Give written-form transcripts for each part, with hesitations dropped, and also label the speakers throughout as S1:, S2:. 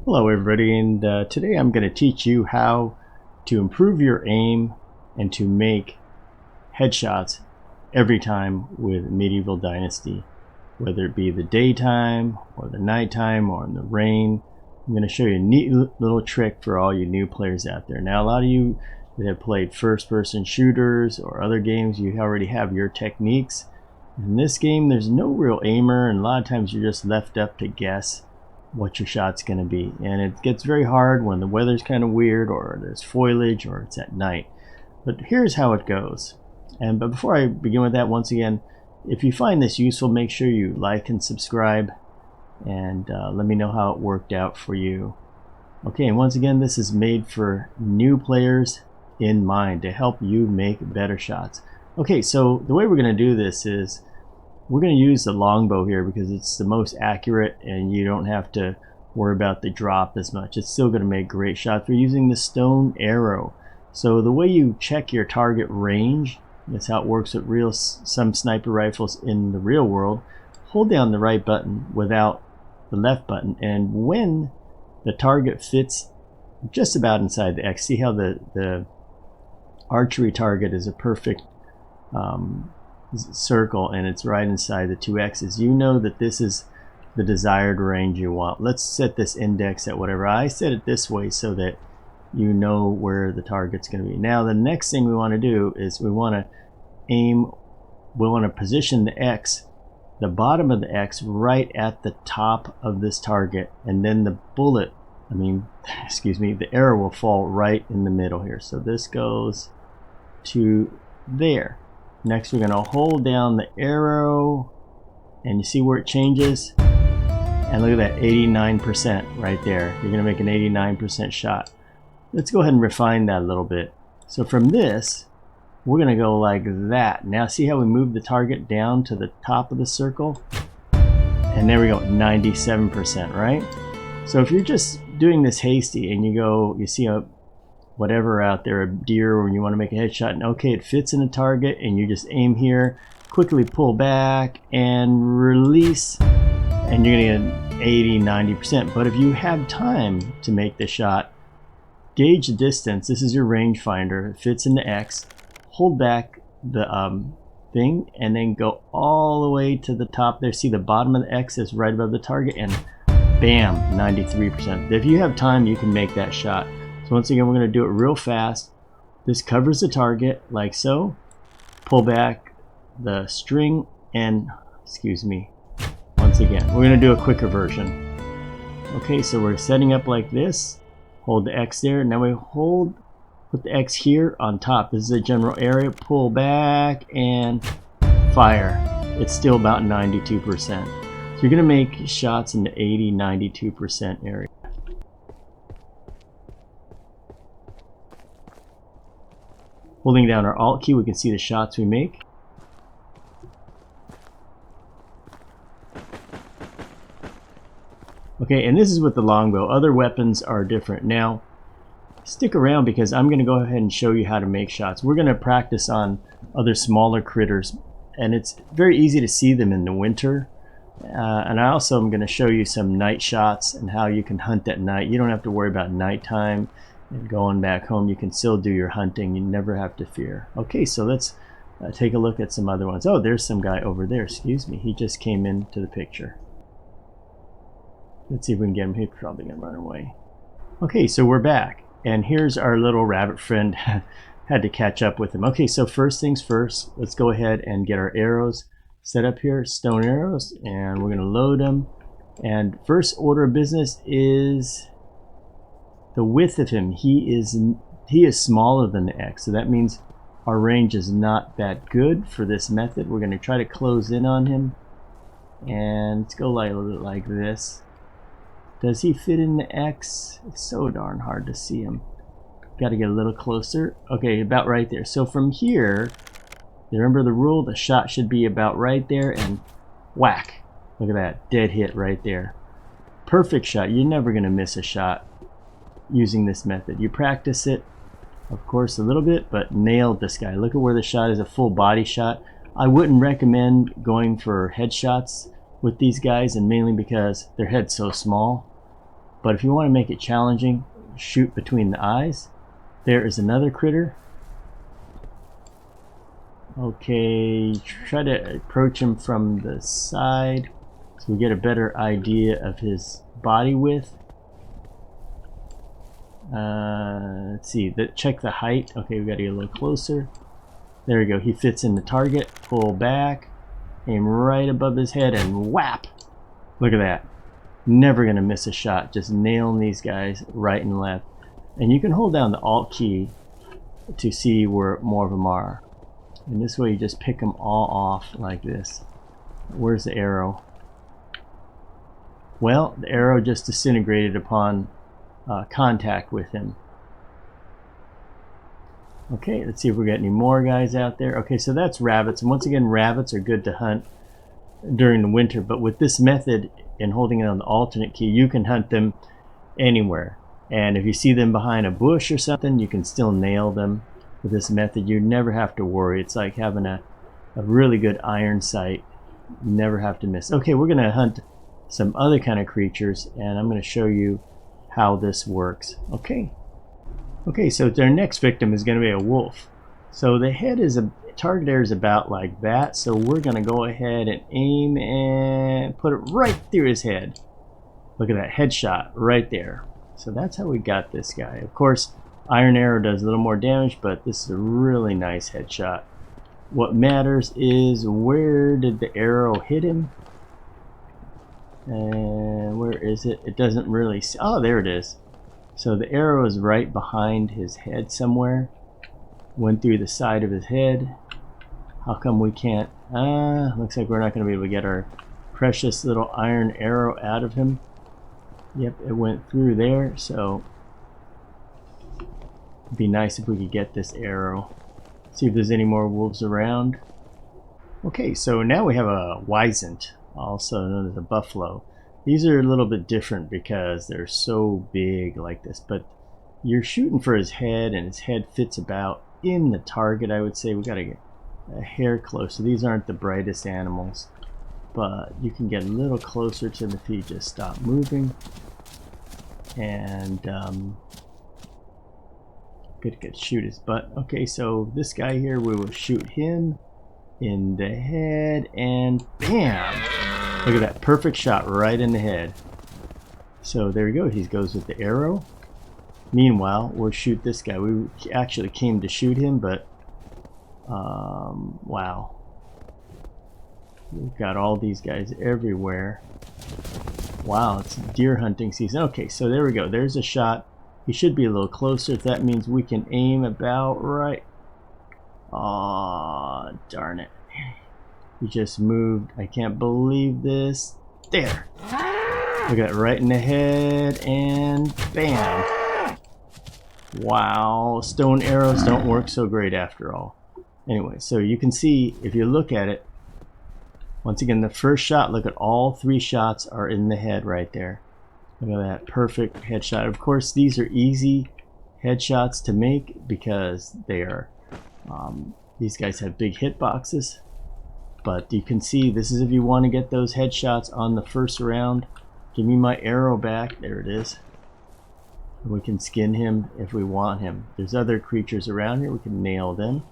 S1: Hello everybody, and today I'm going to teach you how to improve your aim and to make headshots every time with Medieval Dynasty, whether it be the daytime or the nighttime or in the rain. I'm going to show you a neat little trick for all you new players out there. Now, a lot of you that have played first-person shooters or other games, you already have your techniques. In this game, there's no real aimer, and a lot of times you're just left up to guess what your shot's going to be, and it gets very hard when the weather's kind of weird or there's foliage or it's at night. But here's how it goes. But before I begin with that, once again, if you find this useful, make sure you like and subscribe, and let me know how it worked out for you. Okay, and once again, this is made for new players in mind to help you make better shots. Okay, so the way we're going to do this is we're going to use the longbow here because it's the most accurate and you don't have to worry about the drop as much. It's still going to make great shots. We're using the stone arrow. So the way you check your target range, that's how it works with some sniper rifles in the real world. Hold down the right button without the left button, and when the target fits just about inside the X, see how the archery target is a perfect circle and it's right inside the two X's, you know that this is the desired range you want. Let's set this index at whatever. I set it this way so that you know where the target's going to be. Now the next thing we want to do is we want to position the X, the bottom of the X, right at the top of this target, and then the the arrow will fall right in the middle here. So this goes to there. Next, we're going to hold down the arrow, and you see where it changes? And look at that, 89% right there. You're going to make an 89% shot. Let's go ahead and refine that a little bit. So from this, we're going to go like that. Now see how we move the target down to the top of the circle? And there we go, 97%, right? So if you're just doing this hasty and you see whatever out there, a deer, or you want to make a headshot, and okay, it fits in a target, and you just aim here, quickly pull back and release, and you're going to get 80-90%. But if you have time to make the shot, gauge the distance. This is your rangefinder. It fits in the X. Hold back the thing and then go all the way to the top there. See the bottom of the X is right above the target, and bam, 93%. If you have time, you can make that shot. So once again, we're going to do it real fast. This covers the target like so. Pull back the string and, once again, we're going to do a quicker version. Okay, so we're setting up like this. Hold the X there. Now we put the X here on top. This is a general area. Pull back and fire. It's still about 92%. So you're going to make shots in the 80-92% area. Holding down our Alt key, we can see the shots we make. Okay, and this is with the longbow. Other weapons are different. Now, stick around because I'm going to go ahead and show you how to make shots. We're going to practice on other smaller critters, and it's very easy to see them in the winter. And I also am going to show you some night shots and how you can hunt at night. You don't have to worry about nighttime and going back home. You can still do your hunting. You never have to fear. Okay, so let's take a look at some other ones. Oh, there's some guy over there. He just came into the picture. Let's see if we can get him. He's probably gonna run away. Okay, so we're back, and here's our little rabbit friend. Had to catch up with him. Okay, so first things first, let's go ahead and get our arrows set up here, stone arrows, and we're gonna load them. And first order of business is the width of him. He is smaller than the X, so that means our range is not that good for this method. We're going to try to close in on him, and let's go like a little bit like this. Does he fit in the X? It's so darn hard to see him. Got to get a little closer. Okay, about right there. So from here, remember the rule, the shot should be about right there, and whack. Look at that, dead hit right there. Perfect shot. You're never going to miss a shot using this method. You practice it, of course, a little bit, but nailed this guy. Look at where the shot is, a full body shot. I wouldn't recommend going for headshots with these guys, and mainly because their head's so small. But if you want to make it challenging, shoot between the eyes. There is another critter. Okay, try to approach him from the side so we get a better idea of his body width. Let's see, check the height. Okay, we got to get a little closer. There we go, he fits in the target. Pull back, aim right above his head, and whap! Look at that. Never gonna miss a shot, just nailing these guys right and left. And you can hold down the Alt key to see where more of them are. And this way you just pick them all off like this. Where's the arrow? Well, the arrow just disintegrated upon contact with him. Okay, let's see if we got any more guys out there. Okay, so that's rabbits. And once again, rabbits are good to hunt during the winter. But with this method, and holding it on the alternate key, you can hunt them anywhere. And if you see them behind a bush or something, you can still nail them. With this method, you never have to worry. It's like having a really good iron sight. You never have to miss. Okay, we're going to hunt some other kind of creatures, and I'm going to show you how this works. Okay, so their next victim is going to be a wolf. So the head is target area is about like that. So we're going to go ahead and aim and put it right through his head. Look at that headshot right there. So that's how we got this guy. Of course, iron arrow does a little more damage, but this is a really nice headshot. What matters is where did the arrow hit him? And where is it? It doesn't really see. Oh, there it is. So the arrow is right behind his head somewhere. Went through the side of his head. How come we can't? Looks like we're not going to be able to get our precious little iron arrow out of him. Yep, it went through there, so it'd be nice if we could get this arrow. See if there's any more wolves around. Okay, so now we have a wisent, also known as a buffalo. These are a little bit different because they're so big like this, but you're shooting for his head, and his head fits about in the target. I would say we got to get a hair closer. These aren't the brightest animals, but you can get a little closer to them if you just stop moving. And could shoot his butt. Okay, so this guy here, we will shoot him in the head, and bam! Look at that, perfect shot right in the head. So there we go, he goes with the arrow. Meanwhile, we'll shoot this guy. We actually came to shoot him, but wow. We've got all these guys everywhere. Wow, it's deer hunting season. Okay, so there we go. There's a shot. He should be a little closer. That means we can aim about right. Aw, darn it. He just moved. I can't believe this. There. Look at that, right in the head, and bam. Wow, stone arrows don't work so great after all. Anyway, so you can see, if you look at it, once again, the first shot, look at all three shots are in the head right there. Look at that perfect headshot. Of course, these are easy headshots to make because they are, these guys have big hit boxes. But you can see, this is if you want to get those headshots on the first round. Give me my arrow back. There it is. We can skin him if we want him. There's other creatures around here. We can nail them.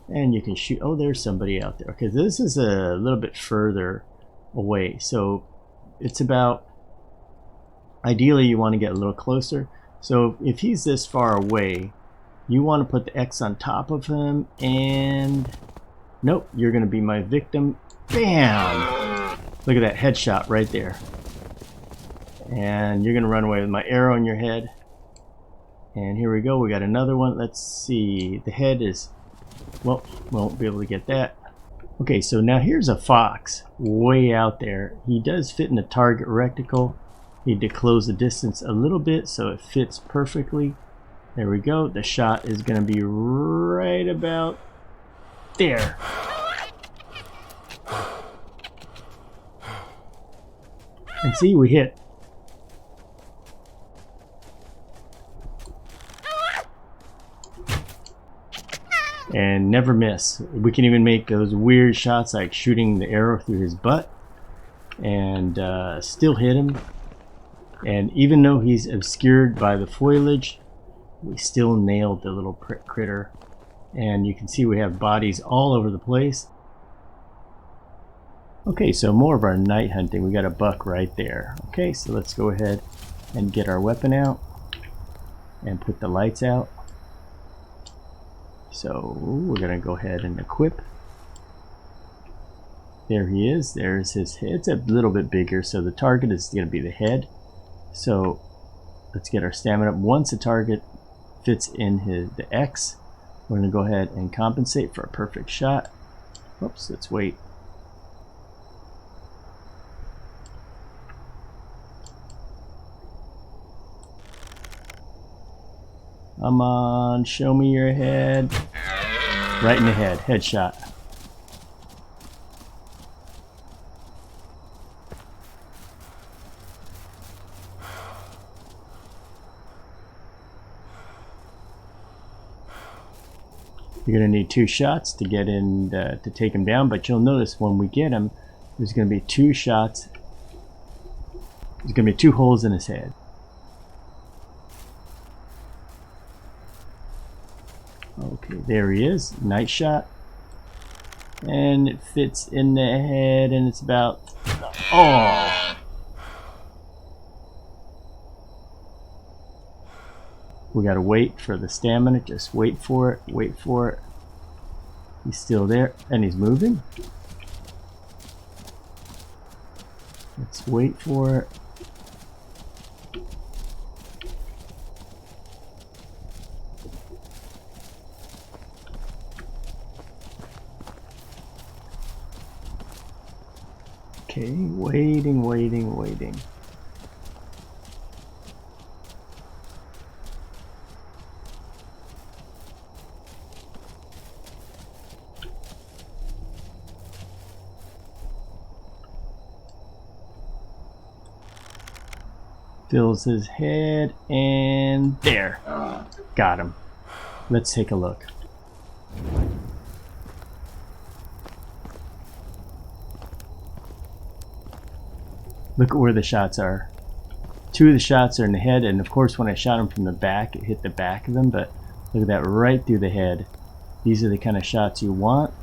S1: And you can shoot. Oh, there's somebody out there. Okay, this is a little bit further away. So it's about, ideally you want to get a little closer. So if he's this far away, you want to put the X on top of him, and nope, you're going to be my victim. Bam! Look at that headshot right there. And you're going to run away with my arrow in your head. And here we go. We got another one. Let's see. The head is, well, won't be able to get that. Okay, so now here's a fox way out there. He does fit in the target reticle. Need to close the distance a little bit so it fits perfectly. There we go. The shot is going to be right about there. And see, we hit. And never miss. We can even make those weird shots like shooting the arrow through his butt and still hit him. And even though he's obscured by the foliage, we still nailed the little critter. And you can see we have bodies all over the place. Okay, so more of our night hunting. We got a buck right there. Okay, so let's go ahead and get our weapon out and put the lights out. So we're gonna go ahead and equip. There he is. There's his head. It's a little bit bigger, so the target is gonna be the head. So let's get our stamina up. Once the target fits in the X, we're gonna go ahead and compensate for a perfect shot. Oops, let's wait. Come on, show me your head. Right in the head, headshot. You're going to need 2 shots to get in to take him down, but you'll notice when we get him, there's going to be 2 shots. There's going to be 2 holes in his head. Okay, there he is. Nice shot. And it fits in the head, and it's about... Oh! We gotta wait for the stamina. Just wait for it. Wait for it. He's still there, and he's moving. Let's wait for it. Okay, waiting, waiting, waiting. Fills his head, and there. Got him. Let's take a look. Look at where the shots are. 2 of the shots are in the head, and of course when I shot him from the back, it hit the back of them, but look at that, right through the head. These are the kind of shots you want.